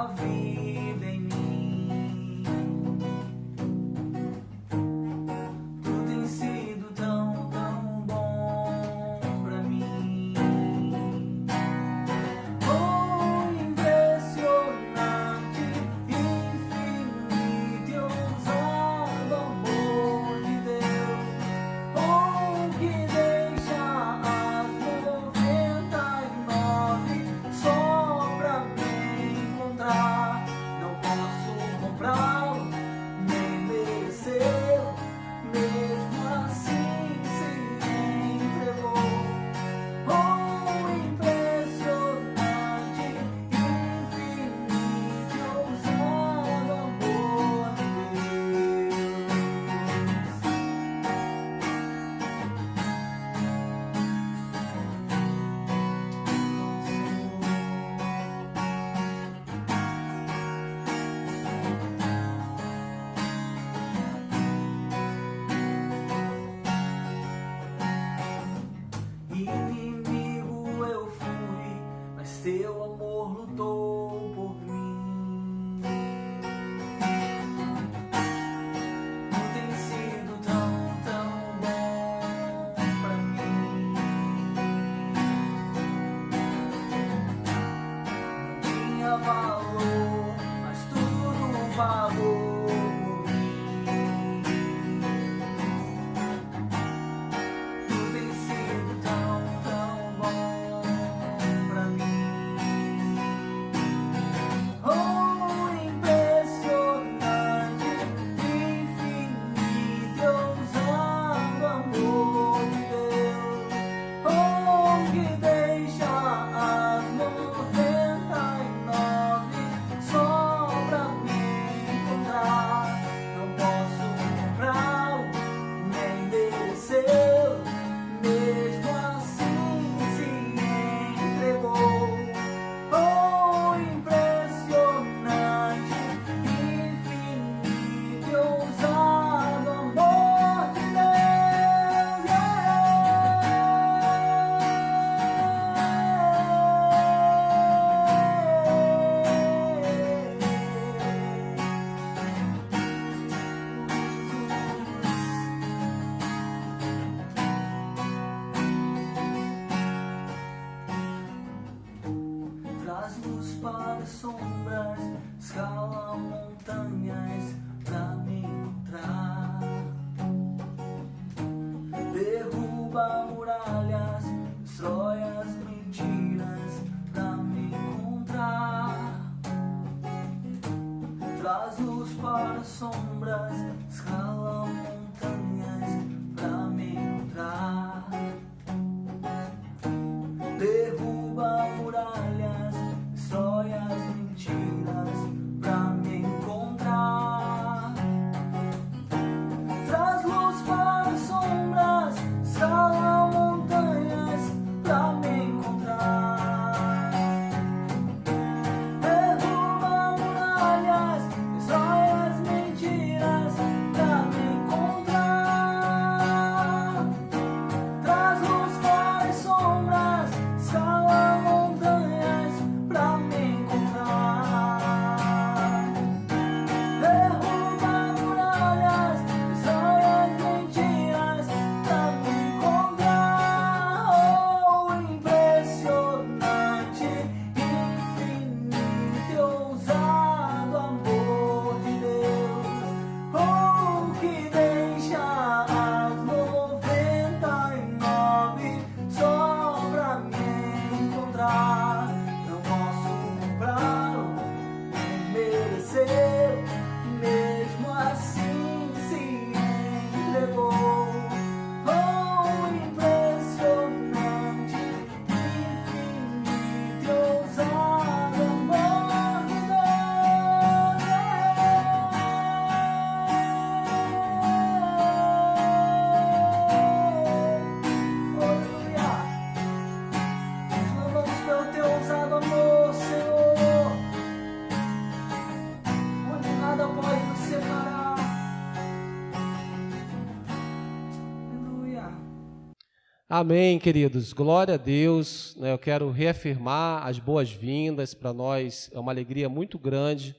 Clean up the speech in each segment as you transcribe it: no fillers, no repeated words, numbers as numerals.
tua vida em mim. Tu tens sido tão, tão bom pra mim. Oh, impressionante, infinito e ousado amor de Deus. Oh, que deixa as 99 só pra me encontrar. Não posso comprá-lo, nem merecê-lo, mesmo assim se entregou. Oh, impressionante, infinito e ousado amor de Inimigo eu fui, mas teu amor lutou por mim. Tu tens sido tão, tão bom pra mim. Não tinha valor, mas tudo pagou por mim. Tu tens sido tão, tão bom pra mim. Oh, impressionante, infinito e ousado amor de Deus. Oh, que deixa as 99 só pra me encontrar. Não posso comprá-lo, nem merecê-lo, mesmo assim se entregou. Oh, impressionante, infinito e ousado amor de Deus. Traz luz para sombras, escala montanhas pra me encontrar. Derruba muralhas, destrói as mentiras pra me encontrar. Traz luz para sombras, escala montanhas pra me encontrar. Derruba muralhas, destrói as mentiras pra me encontrar. Traz luz para sombras, escala montanhas pra me encontrar. Derruba muralhas, destrói as mentiras pra me encontrar. Traz luz para sombras, escala montanhas pra me encontrar. Derruba muralhas, destrói as mentiras pra me encontrar. Oh, impressionante, infinito e ousado amor de Deus. Oh, que deixa as 99 só pra me Amém, queridos. Glória a Deus. Eu quero reafirmar as boas-vindas. Para nós é uma alegria muito grande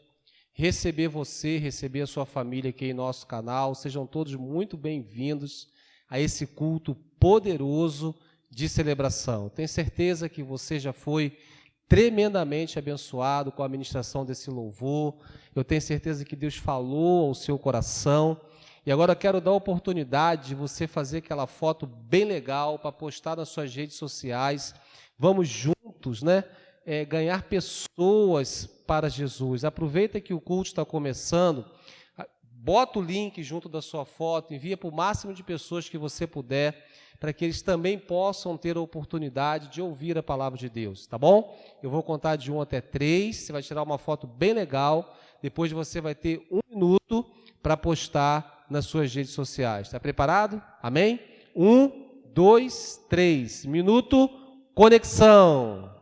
receber você, receber a sua família aqui em nosso canal. Sejam todos muito bem-vindos a esse culto poderoso de celebração. Tenho certeza que você já foi tremendamente abençoado com a ministração desse louvor. Eu tenho certeza que Deus falou ao seu coração. E agora eu quero dar a oportunidade de você fazer aquela foto bem legal para postar nas suas redes sociais. Vamos juntos, ganhar pessoas para Jesus. Aproveita que o culto está começando, bota o link junto da sua foto, envia para o máximo de pessoas que você puder, para que eles também possam ter a oportunidade de ouvir a palavra de Deus, tá bom? Eu vou contar de 1 até 3, você vai tirar uma foto bem legal, depois você vai ter 1 minuto para postar nas suas redes sociais. Está preparado? Amém? 1, 2, 3. Minuto, conexão.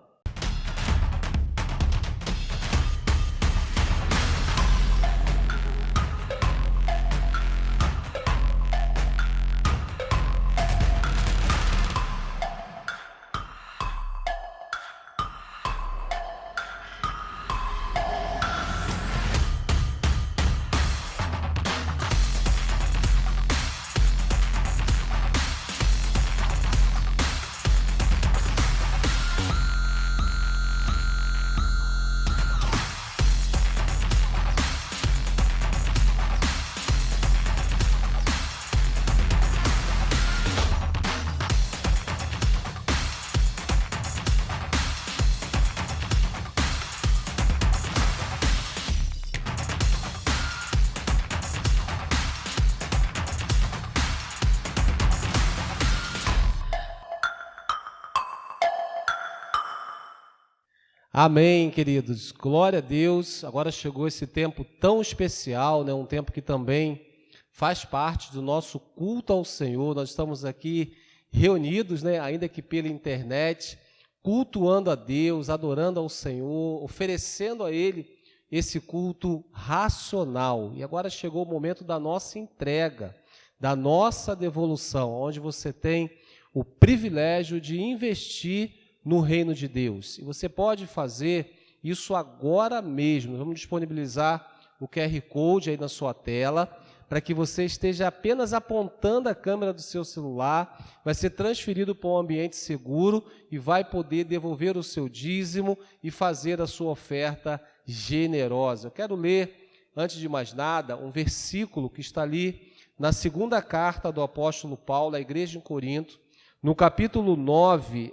Amém, queridos. Glória a Deus. Agora chegou esse tempo tão especial, um tempo que também faz parte do nosso culto ao Senhor. Nós estamos aqui reunidos, ainda que pela internet, cultuando a Deus, adorando ao Senhor, oferecendo a Ele esse culto racional. E agora chegou o momento da nossa entrega, da nossa devolução, onde você tem o privilégio de investir no reino de Deus. E você pode fazer isso agora mesmo. Vamos disponibilizar o QR Code aí na sua tela, para que você esteja apenas apontando a câmera do seu celular, vai ser transferido para um ambiente seguro e vai poder devolver o seu dízimo e fazer a sua oferta generosa. Eu quero ler, antes de mais nada, um versículo que está ali na segunda carta do apóstolo Paulo à igreja em Corinto, no capítulo 9,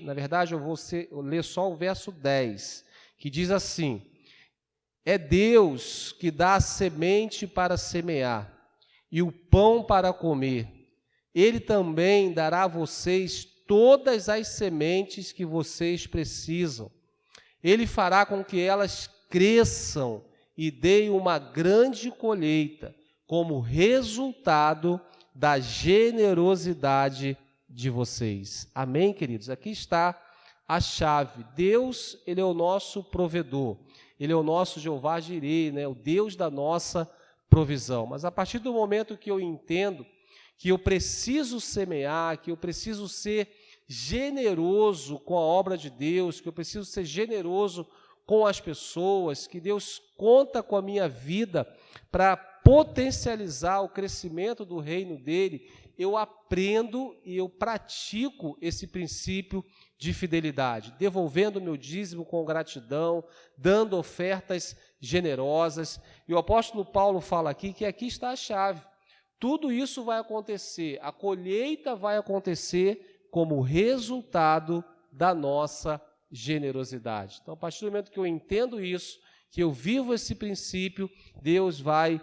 na verdade eu vou ler só o verso 10, que diz assim: é Deus que dá a semente para semear e o pão para comer. Ele também dará a vocês todas as sementes que vocês precisam. Ele fará com que elas cresçam e deem uma grande colheita, como resultado da generosidade de vocês. Amém, queridos? Aqui está a chave. Deus, Ele é o nosso provedor. Ele é o nosso Jeová Jireh, o Deus da nossa provisão. Mas a partir do momento que eu entendo que eu preciso semear, que eu preciso ser generoso com a obra de Deus, que eu preciso ser generoso com as pessoas, que Deus conta com a minha vida para potencializar o crescimento do reino dele, eu aprendo e eu pratico esse princípio de fidelidade, devolvendo o meu dízimo com gratidão, dando ofertas generosas. E o apóstolo Paulo fala aqui que aqui está a chave. Tudo isso vai acontecer, a colheita vai acontecer como resultado da nossa generosidade. Então, a partir do momento que eu entendo isso, que eu vivo esse princípio, Deus vai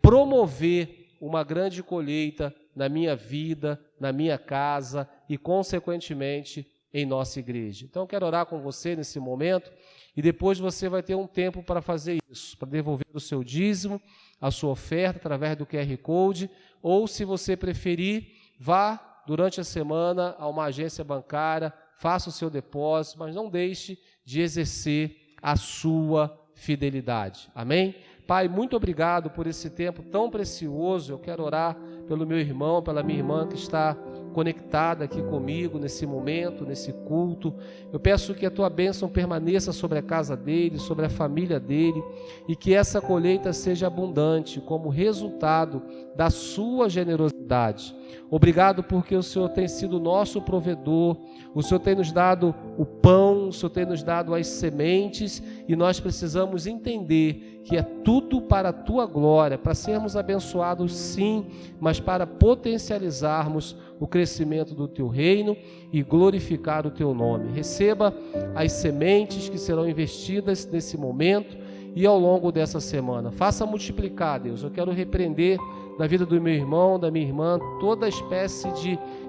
promover uma grande colheita na minha vida, na minha casa e, consequentemente, em nossa igreja. Então, eu quero orar com você nesse momento e depois você vai ter um tempo para fazer isso, para devolver o seu dízimo, a sua oferta através do QR Code, ou, se você preferir, vá durante a semana a uma agência bancária, faça o seu depósito, mas não deixe de exercer a sua fidelidade. Amém? Pai, muito obrigado por esse tempo tão precioso. Eu quero orar pelo meu irmão, pela minha irmã que está conectada aqui comigo nesse momento, nesse culto. Eu peço que a tua bênção permaneça sobre a casa dele, sobre a família dele, e que essa colheita seja abundante como resultado da sua generosidade. Obrigado porque o Senhor tem sido nosso provedor, o Senhor tem nos dado o pão, o Senhor tem nos dado as sementes, e nós precisamos entender que é tudo para a tua glória, para sermos abençoados sim, mas para potencializarmos o crescimento do teu reino e glorificar o teu nome. Receba as sementes que serão investidas nesse momento e ao longo dessa semana. Faça multiplicar, Deus. Eu quero repreender da vida do meu irmão, da minha irmã, toda espécie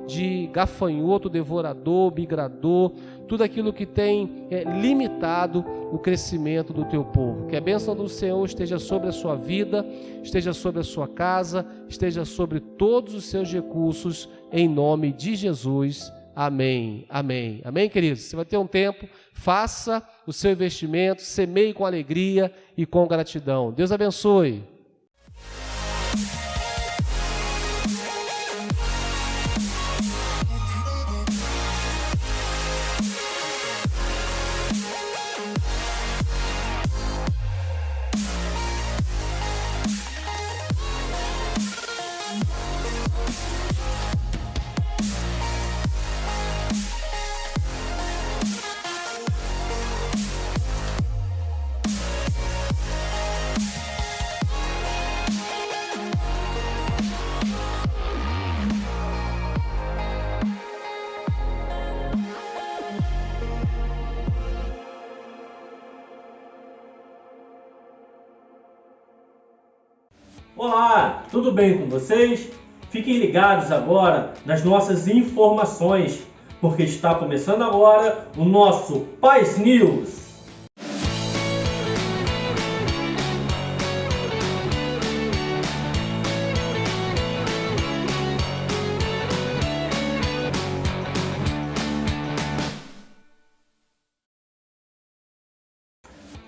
de gafanhoto, devorador, migrador, tudo aquilo que tem limitado o crescimento do teu povo. Que a bênção do Senhor esteja sobre a sua vida, esteja sobre a sua casa, esteja sobre todos os seus recursos, em nome de Jesus. Amém, amém, amém, queridos? Você vai ter um tempo, faça o seu investimento, semeie com alegria e com gratidão. Deus abençoe. Olá, tudo bem com vocês? Fiquem ligados agora nas nossas informações, porque está começando agora o nosso Paz News.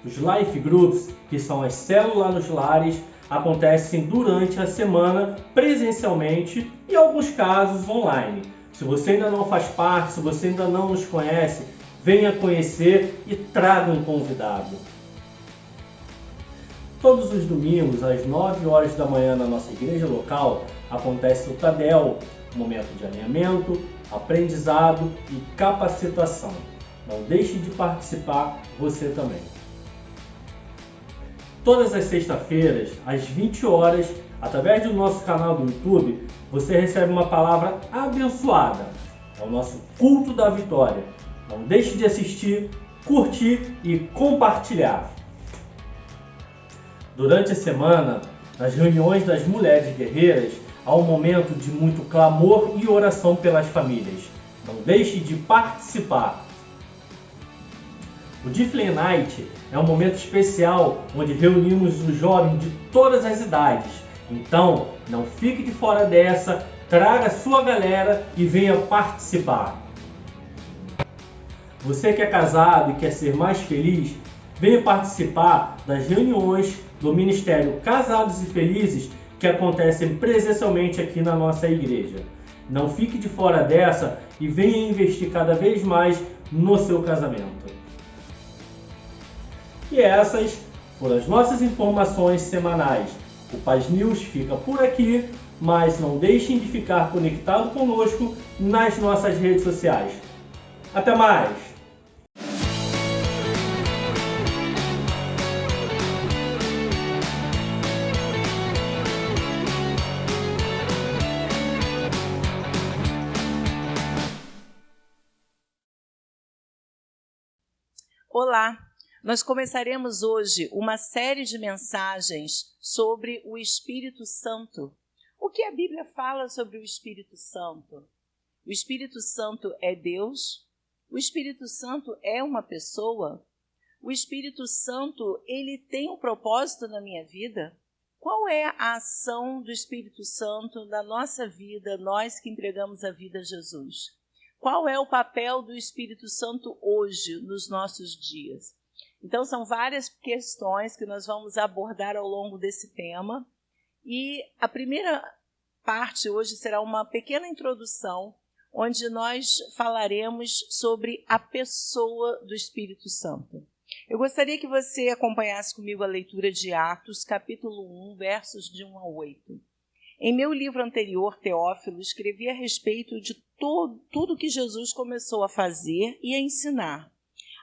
Os Life Groups, que são as células nos lares, acontecem durante a semana presencialmente e, em alguns casos, online. Se você ainda não faz parte, se você ainda não nos conhece, venha conhecer e traga um convidado. Todos os domingos, às 9 horas da manhã, na nossa igreja local, acontece o TADEL, momento de alinhamento, aprendizado e capacitação. Não deixe de participar você também. Todas as sextas-feiras, às 20 horas, através do nosso canal do YouTube, você recebe uma palavra abençoada. É o nosso culto da vitória. Não deixe de assistir, curtir e compartilhar. Durante a semana, nas reuniões das mulheres guerreiras, há um momento de muito clamor e oração pelas famílias. Não deixe de participar. O Difflin Night é um momento especial onde reunimos os jovens de todas as idades. Então, não fique de fora dessa, traga sua galera e venha participar. Você que é casado e quer ser mais feliz, venha participar das reuniões do Ministério Casados e Felizes que acontecem presencialmente aqui na nossa igreja. Não fique de fora dessa e venha investir cada vez mais no seu casamento. E essas foram as nossas informações semanais. O Paz News fica por aqui, mas não deixem de ficar conectado conosco nas nossas redes sociais. Até mais! Olá! Nós começaremos hoje uma série de mensagens sobre o Espírito Santo. O que a Bíblia fala sobre o Espírito Santo? O Espírito Santo é Deus? O Espírito Santo é uma pessoa? O Espírito Santo, ele tem um propósito na minha vida? Qual é a ação do Espírito Santo na nossa vida, nós que entregamos a vida a Jesus? Qual é o papel do Espírito Santo hoje, nos nossos dias? Então, são várias questões que nós vamos abordar ao longo desse tema. E a primeira parte hoje será uma pequena introdução onde nós falaremos sobre a pessoa do Espírito Santo. Eu gostaria que você acompanhasse comigo a leitura de Atos, capítulo 1, versos de 1 a 8. Em meu livro anterior, Teófilo, escrevi a respeito de tudo que Jesus começou a fazer e a ensinar,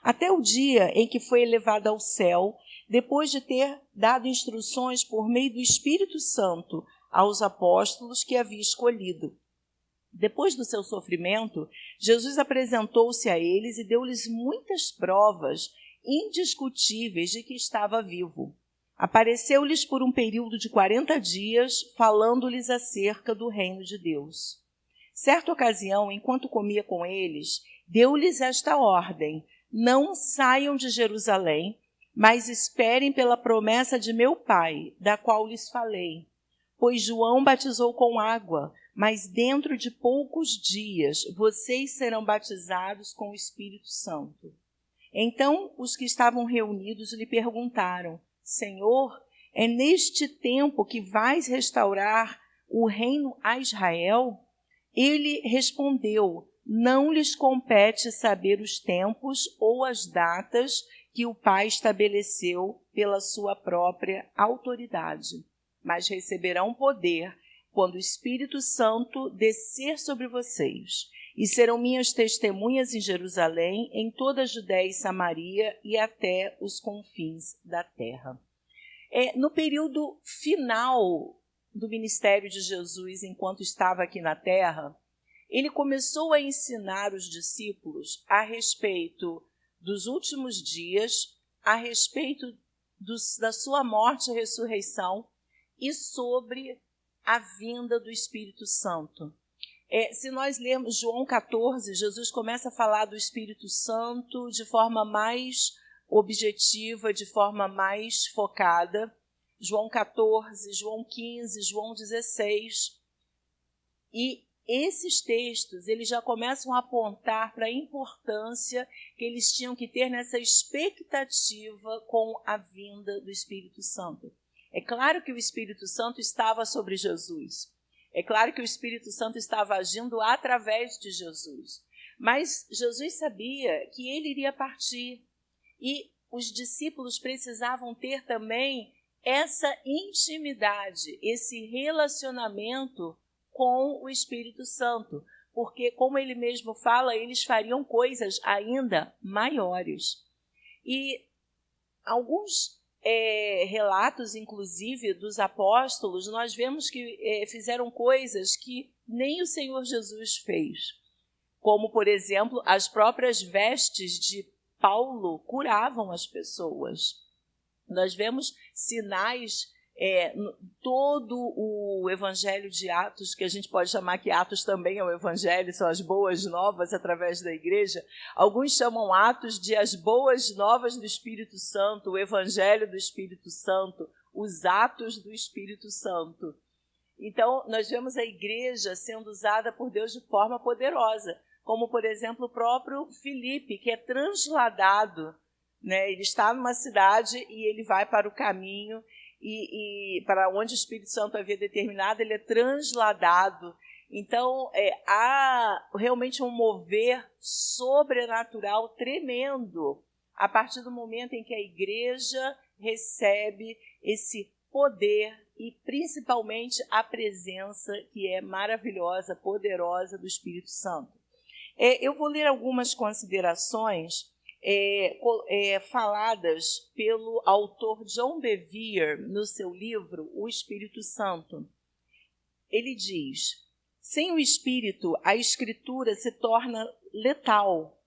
até o dia em que foi elevado ao céu, depois de ter dado instruções por meio do Espírito Santo aos apóstolos que havia escolhido. Depois do seu sofrimento, Jesus apresentou-se a eles e deu-lhes muitas provas indiscutíveis de que estava vivo. Apareceu-lhes por um período de 40 dias, falando-lhes acerca do reino de Deus. Certa ocasião, enquanto comia com eles, deu-lhes esta ordem: não saiam de Jerusalém, mas esperem pela promessa de meu Pai, da qual lhes falei. Pois João batizou com água, mas dentro de poucos dias vocês serão batizados com o Espírito Santo. Então os que estavam reunidos lhe perguntaram: Senhor, é neste tempo que vais restaurar o reino a Israel? Ele respondeu: não lhes compete saber os tempos ou as datas que o Pai estabeleceu pela sua própria autoridade, mas receberão poder quando o Espírito Santo descer sobre vocês, e serão minhas testemunhas em Jerusalém, em toda a Judéia e Samaria e até os confins da terra. No período final do ministério de Jesus, enquanto estava aqui na terra, ele começou a ensinar os discípulos a respeito dos últimos dias, a respeito da sua morte e ressurreição e sobre a vinda do Espírito Santo. Se nós lermos João 14, Jesus começa a falar do Espírito Santo de forma mais objetiva, de forma mais focada. João 14, João 15, João 16. E esses textos, eles já começam a apontar para a importância que eles tinham que ter nessa expectativa com a vinda do Espírito Santo. É claro que o Espírito Santo estava sobre Jesus. É claro que o Espírito Santo estava agindo através de Jesus. Mas Jesus sabia que ele iria partir. E os discípulos precisavam ter também essa intimidade, esse relacionamento com o Espírito Santo. Porque, como ele mesmo fala, eles fariam coisas ainda maiores. E alguns relatos, inclusive, dos apóstolos, nós vemos que fizeram coisas que nem o Senhor Jesus fez. Como, por exemplo, as próprias vestes de Paulo curavam as pessoas. Nós vemos sinais todo o evangelho de Atos, que a gente pode chamar que Atos também é o evangelho, são as boas novas através da igreja. Alguns chamam Atos de as boas novas do Espírito Santo, o evangelho do Espírito Santo, os atos do Espírito Santo. Então, nós vemos a igreja sendo usada por Deus de forma poderosa, como, por exemplo, o próprio Filipe, que é transladado, né? Ele está numa cidade e ele vai para o caminho e para onde o Espírito Santo havia determinado, ele é transladado. Então, há realmente um mover sobrenatural tremendo a partir do momento em que a igreja recebe esse poder e, principalmente, a presença que é maravilhosa, poderosa do Espírito Santo. Eu vou ler algumas considerações faladas pelo autor John Bevere no seu livro O Espírito Santo. Ele diz: sem o Espírito, a Escritura se torna letal,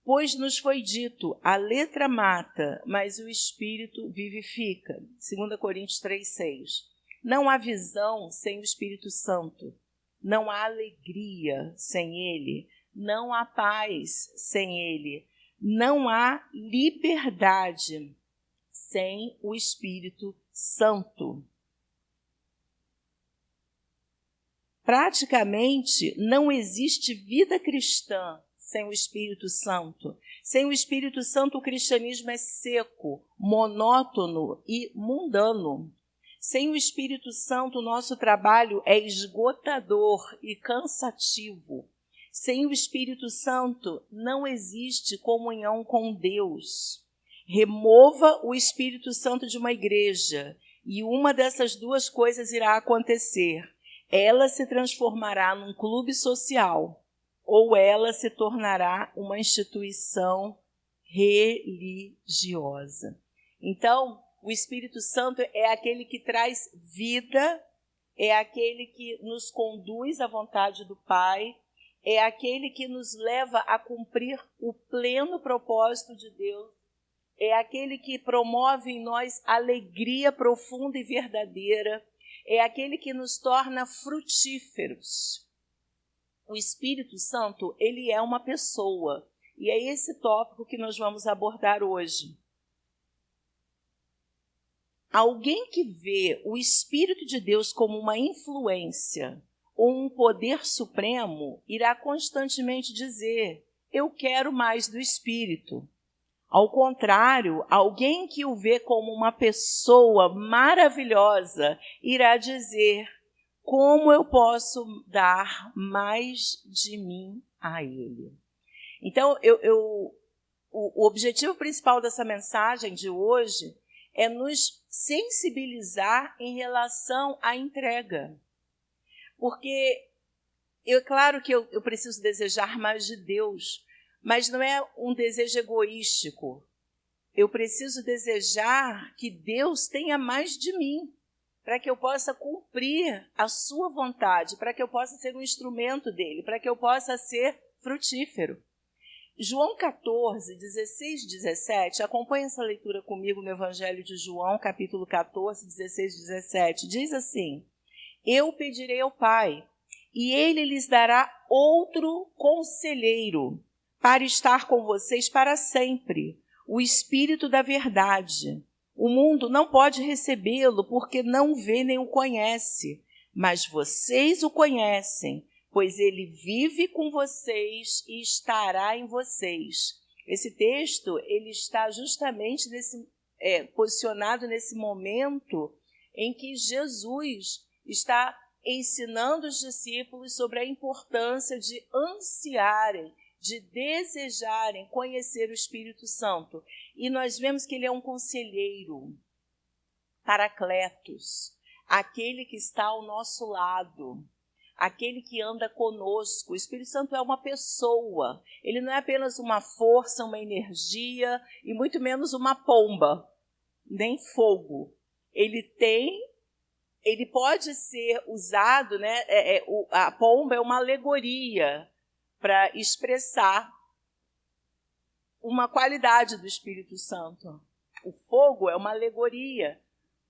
pois nos foi dito, a letra mata, mas o Espírito vivifica. 2 Coríntios 3,6. Não há visão sem o Espírito Santo, não há alegria sem ele, não há paz sem ele, não há liberdade sem o Espírito Santo. Praticamente não existe vida cristã sem o Espírito Santo. Sem o Espírito Santo, o cristianismo é seco, monótono e mundano. Sem o Espírito Santo, o nosso trabalho é esgotador e cansativo. Sem o Espírito Santo, não existe comunhão com Deus. Remova o Espírito Santo de uma igreja e uma dessas duas coisas irá acontecer. Ela se transformará num clube social ou ela se tornará uma instituição religiosa. Então, o Espírito Santo é aquele que traz vida, é aquele que nos conduz à vontade do Pai, é aquele que nos leva a cumprir o pleno propósito de Deus, é aquele que promove em nós alegria profunda e verdadeira, é aquele que nos torna frutíferos. O Espírito Santo, ele é uma pessoa, e é esse tópico que nós vamos abordar hoje. Alguém que vê o Espírito de Deus como uma influência ou um poder supremo, irá constantemente dizer: eu quero mais do Espírito. Ao contrário, alguém que o vê como uma pessoa maravilhosa, irá dizer: como eu posso dar mais de mim a Ele? Então, o objetivo principal dessa mensagem de hoje é nos sensibilizar em relação à entrega. Porque, claro que eu preciso desejar mais de Deus, mas não é um desejo egoístico. Eu preciso desejar que Deus tenha mais de mim, para que eu possa cumprir a sua vontade, para que eu possa ser um instrumento dele, para que eu possa ser frutífero. João 14, 16 e 17, acompanha essa leitura comigo no Evangelho de João, capítulo 14, 16 e 17, diz assim: eu pedirei ao Pai, e Ele lhes dará outro conselheiro, para estar com vocês para sempre, o Espírito da verdade. O mundo não pode recebê-lo, porque não vê nem o conhece, mas vocês o conhecem, pois ele vive com vocês e estará em vocês. Esse texto ele está justamente posicionado nesse momento em que Jesus está ensinando os discípulos sobre a importância de ansiarem, de desejarem conhecer o Espírito Santo. E nós vemos que ele é um conselheiro, Paracletos, aquele que está ao nosso lado, aquele que anda conosco. O Espírito Santo é uma pessoa, ele não é apenas uma força, uma energia e muito menos uma pomba, nem fogo. Ele pode ser usado, né? A pomba é uma alegoria para expressar uma qualidade do Espírito Santo. O fogo é uma alegoria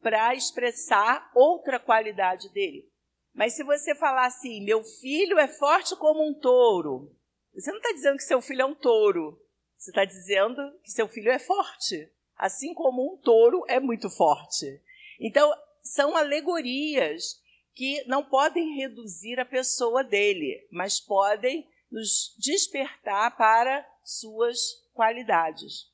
para expressar outra qualidade dele. Mas se você falar assim, meu filho é forte como um touro, você não está dizendo que seu filho é um touro. Você está dizendo que seu filho é forte, assim como um touro é muito forte. Então, são alegorias que não podem reduzir a pessoa dele, mas podem nos despertar para suas qualidades.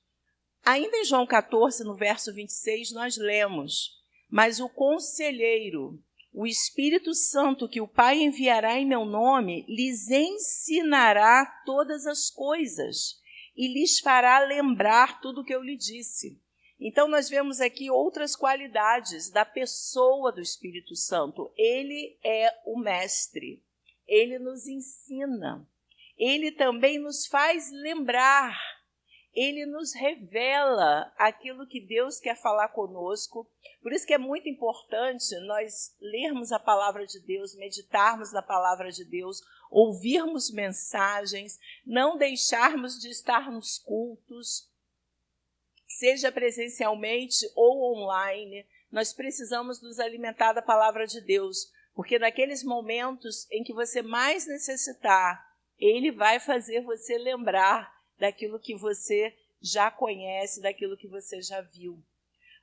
Ainda em João 14, no verso 26, nós lemos: mas o conselheiro, o Espírito Santo que o Pai enviará em meu nome, lhes ensinará todas as coisas e lhes fará lembrar tudo o que eu lhe disse. Então, nós vemos aqui outras qualidades da pessoa do Espírito Santo. Ele é o mestre, ele nos ensina, ele também nos faz lembrar, ele nos revela aquilo que Deus quer falar conosco. Por isso que é muito importante nós lermos a palavra de Deus, meditarmos na palavra de Deus, ouvirmos mensagens, não deixarmos de estar nos cultos, seja presencialmente ou online. Nós precisamos nos alimentar da palavra de Deus, porque naqueles momentos em que você mais necessitar, Ele vai fazer você lembrar daquilo que você já conhece, daquilo que você já viu.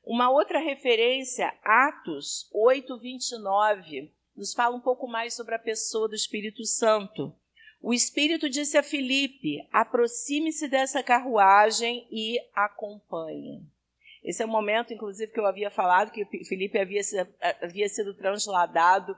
Uma outra referência, Atos 8, 29, nos fala um pouco mais sobre a pessoa do Espírito Santo. O Espírito disse a Filipe: aproxime-se dessa carruagem e acompanhe. Esse é o momento, inclusive, que eu havia falado, que Filipe havia sido transladado.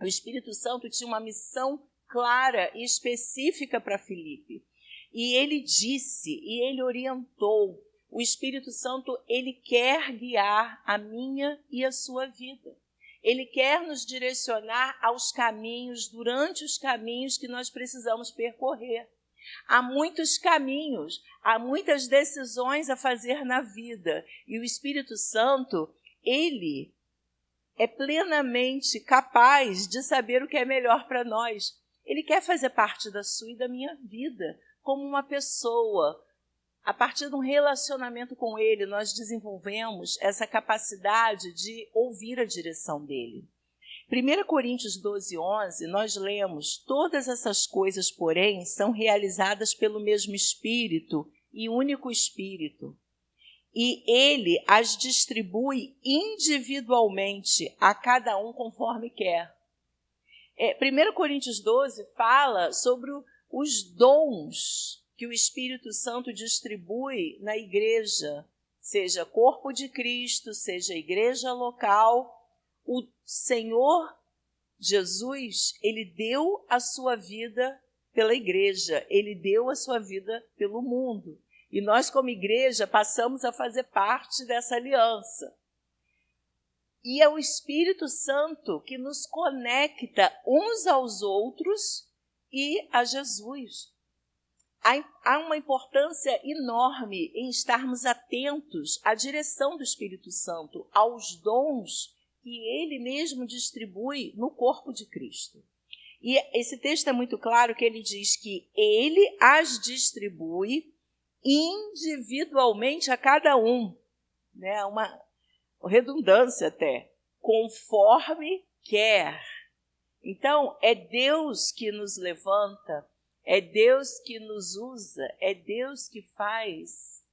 O Espírito Santo tinha uma missão clara e específica para Filipe. E ele disse, e ele orientou, o Espírito Santo, ele quer guiar a minha e a sua vida. Ele quer nos direcionar aos caminhos, durante os caminhos que nós precisamos percorrer. Há muitos caminhos, há muitas decisões a fazer na vida. E o Espírito Santo, ele é plenamente capaz de saber o que é melhor para nós. Ele quer fazer parte da sua e da minha vida, como uma pessoa. A partir de um relacionamento com ele, nós desenvolvemos essa capacidade de ouvir a direção dele. 1 Coríntios 12:11, nós lemos: todas essas coisas, porém, são realizadas pelo mesmo Espírito e único Espírito. E ele as distribui individualmente a cada um conforme quer. 1 Coríntios 12 fala sobre os dons que o Espírito Santo distribui na igreja, seja corpo de Cristo, seja igreja local. O Senhor Jesus, ele deu a sua vida pela igreja, ele deu a sua vida pelo mundo. E nós, como igreja, passamos a fazer parte dessa aliança. E é o Espírito Santo que nos conecta uns aos outros e a Jesus. Há uma importância enorme em estarmos atentos à direção do Espírito Santo, aos dons que ele mesmo distribui no corpo de Cristo. E esse texto é muito claro que ele diz que ele as distribui individualmente a cada um, né? Uma redundância até, conforme quer. Então, é Deus que nos levanta, é Deus que nos usa, é Deus que faz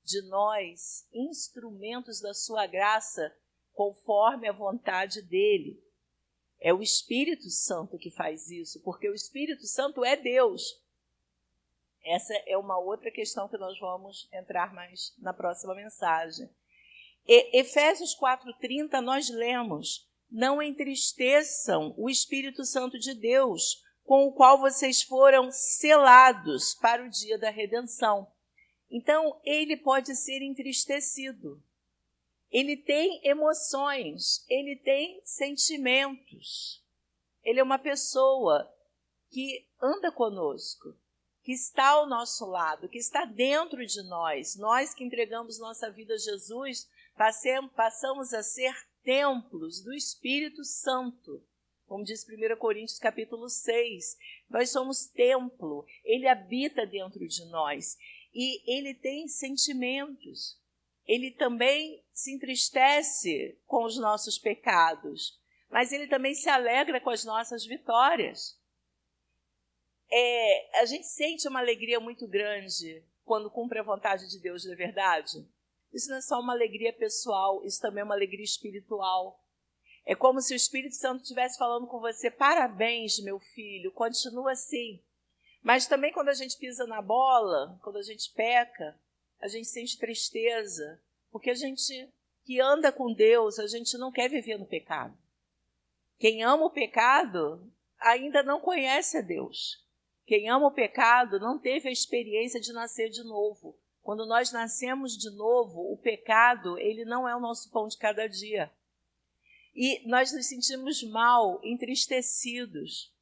de nós instrumentos da sua graça conforme a vontade dele. É o Espírito Santo que faz isso, porque o Espírito Santo é Deus. Essa é uma outra questão que nós vamos entrar mais na próxima mensagem. Efésios 4:30 nós lemos: não entristeçam o Espírito Santo de Deus, com o qual vocês foram selados para o dia da redenção. Então, ele pode ser entristecido. Ele tem emoções, ele tem sentimentos. Ele é uma pessoa que anda conosco, que está ao nosso lado, que está dentro de nós. Nós que entregamos nossa vida a Jesus, passamos a ser templos do Espírito Santo. Como diz 1 Coríntios capítulo 6, nós somos templo, ele habita dentro de nós e ele tem sentimentos. Ele também se entristece com os nossos pecados, mas ele também se alegra com as nossas vitórias. A gente sente uma alegria muito grande quando cumpre a vontade de Deus, não é verdade? Isso não é só uma alegria pessoal, isso também é uma alegria espiritual. É como se o Espírito Santo estivesse falando com você: parabéns, meu filho, continua assim. Mas também quando a gente pisa na bola, quando a gente peca, a gente sente tristeza, porque a gente que anda com Deus, a gente não quer viver no pecado. Quem ama o pecado ainda não conhece a Deus. Quem ama o pecado não teve a experiência de nascer de novo. Quando nós nascemos de novo, o pecado, ele não é o nosso pão de cada dia. E nós nos sentimos mal, entristecidos.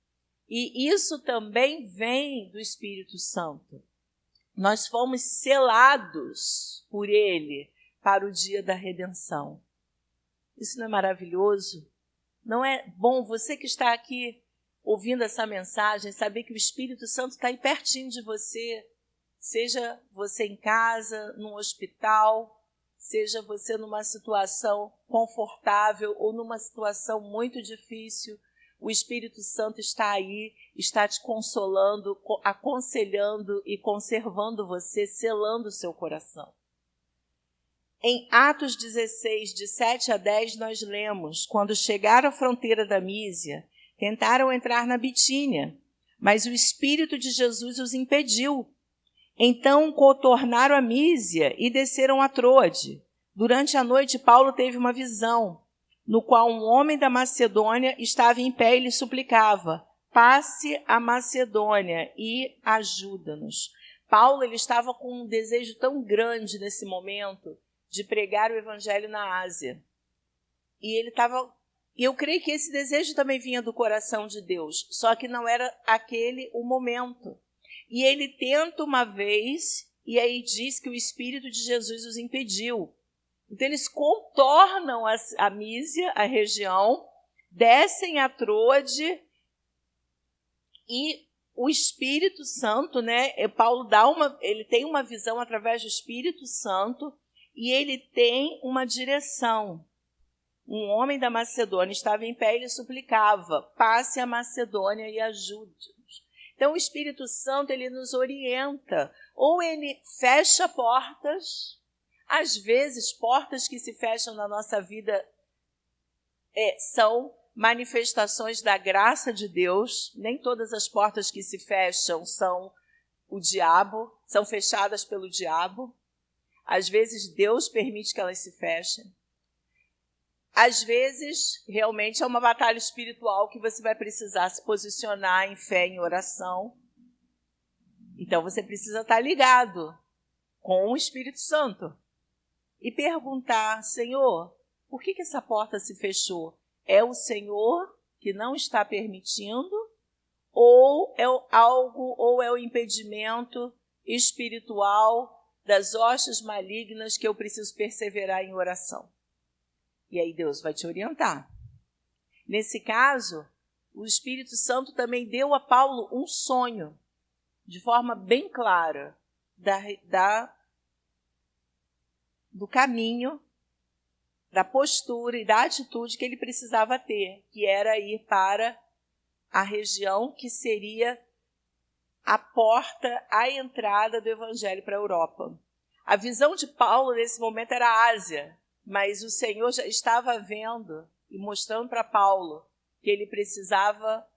E isso também vem do Espírito Santo. Nós fomos selados por ele para o dia da redenção. Isso não é maravilhoso? Não é bom você que está aqui ouvindo essa mensagem, saber que o Espírito Santo está aí pertinho de você, seja você em casa, num hospital, seja você numa situação confortável ou numa situação muito difícil, o Espírito Santo está aí, está te consolando, aconselhando e conservando você, selando o seu coração. Em Atos 16, de 7 a 10, nós lemos: quando chegaram à fronteira da Mísia, tentaram entrar na Bitínia, mas o Espírito de Jesus os impediu. Então contornaram a Mísia e desceram a Troade. Durante a noite, Paulo teve uma visão, no qual um homem da Macedônia estava em pé e lhe suplicava: passe a Macedônia e ajuda-nos. Paulo ele estava com um desejo tão grande nesse momento de pregar o evangelho na Ásia. E eu creio que esse desejo também vinha do coração de Deus, só que não era aquele o momento. E ele tenta uma vez, e aí diz que o Espírito de Jesus os impediu. Então eles contornam a Mísia, a região, descem a Troade, e o Espírito Santo, Paulo ele tem uma visão através do Espírito Santo, e ele tem uma direção. Um homem da Macedônia estava em pé e ele suplicava: passe a Macedônia e ajude-nos. Então o Espírito Santo ele nos orienta, ou ele fecha portas. Às vezes, portas que se fecham na nossa vida são manifestações da graça de Deus. Nem todas as portas que se fecham são o diabo, são fechadas pelo diabo. Às vezes, Deus permite que elas se fechem. Às vezes, realmente é uma batalha espiritual que você vai precisar se posicionar em fé, em oração. Então, você precisa estar ligado com o Espírito Santo e perguntar: Senhor, por que essa porta se fechou? É o Senhor que não está permitindo? Ou é algo, ou é o impedimento espiritual das hostes malignas que eu preciso perseverar em oração? E aí Deus vai te orientar. Nesse caso, o Espírito Santo também deu a Paulo um sonho, de forma bem clara, do caminho, da postura e da atitude que ele precisava ter, que era ir para a região que seria a porta, a entrada do Evangelho para a Europa. A visão de Paulo nesse momento era a Ásia, mas o Senhor já estava vendo e mostrando para Paulo que ele precisava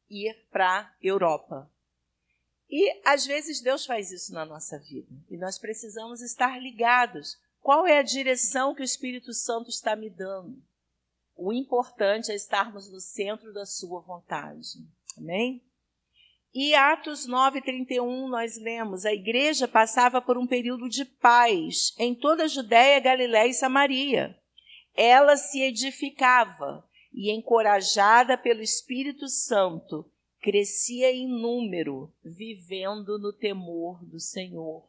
ir para a Europa. E às vezes Deus faz isso na nossa vida, e nós precisamos estar ligados. Qual é a direção que o Espírito Santo está me dando? O importante é estarmos no centro da sua vontade. Amém? E Atos 9:31 nós lemos: a igreja passava por um período de paz em toda a Judéia, Galiléia e Samaria. Ela se edificava e, encorajada pelo Espírito Santo, crescia em número, vivendo no temor do Senhor.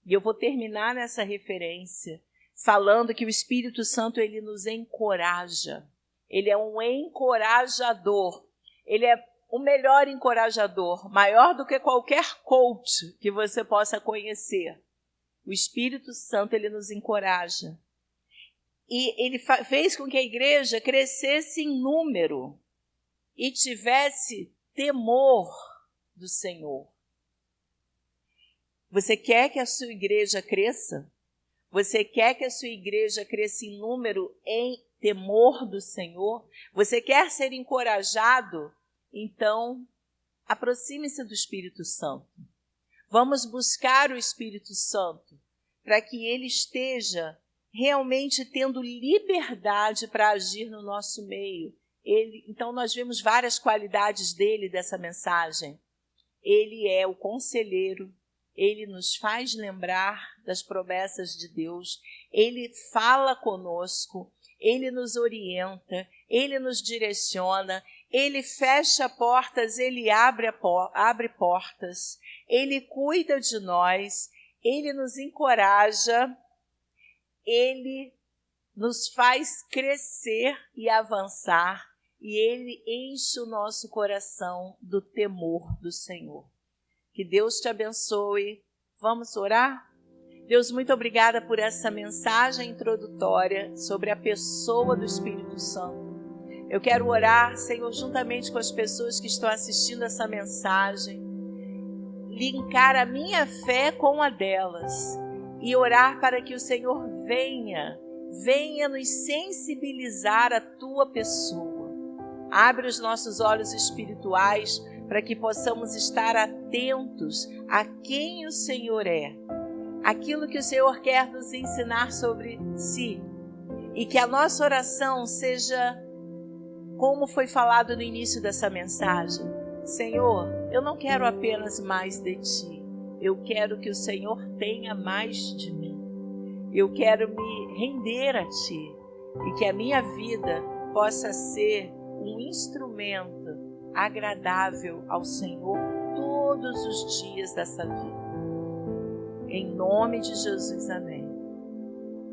E eu vou terminar nessa referência falando que o Espírito Santo ele nos encoraja. Ele é um encorajador. Ele é o melhor encorajador, maior do que qualquer coach que você possa conhecer. O Espírito Santo ele nos encoraja. E ele fez com que a igreja crescesse em número e tivesse temor do Senhor. Você quer que a sua igreja cresça? Você quer que a sua igreja cresça em número, em temor do Senhor? Você quer ser encorajado? Então, aproxime-se do Espírito Santo. Vamos buscar o Espírito Santo para que ele esteja realmente tendo liberdade para agir no nosso meio. Então, nós vimos várias qualidades dele, dessa mensagem. Ele é o conselheiro. Ele nos faz lembrar das promessas de Deus, ele fala conosco, ele nos orienta, ele nos direciona, ele fecha portas, ele abre portas, ele cuida de nós, ele nos encoraja, ele nos faz crescer e avançar, e ele enche o nosso coração do temor do Senhor. Que Deus te abençoe. Vamos orar? Deus, muito obrigada por essa mensagem introdutória sobre a pessoa do Espírito Santo. Eu quero orar, Senhor, juntamente com as pessoas que estão assistindo essa mensagem, linkar a minha fé com a delas e orar para que o Senhor venha nos sensibilizar à tua pessoa. Abre os nossos olhos espirituais para que possamos estar atentos a quem o Senhor é, aquilo que o Senhor quer nos ensinar sobre si, e que a nossa oração seja, como foi falado no início dessa mensagem, Senhor, eu não quero apenas mais de Ti. Eu quero que o Senhor tenha mais de mim. Eu quero me render a Ti e que a minha vida possa ser um instrumento agradável ao Senhor todos os dias dessa vida. Em nome de Jesus, amém.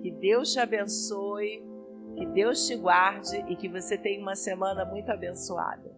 Que Deus te abençoe, que Deus te guarde e que você tenha uma semana muito abençoada.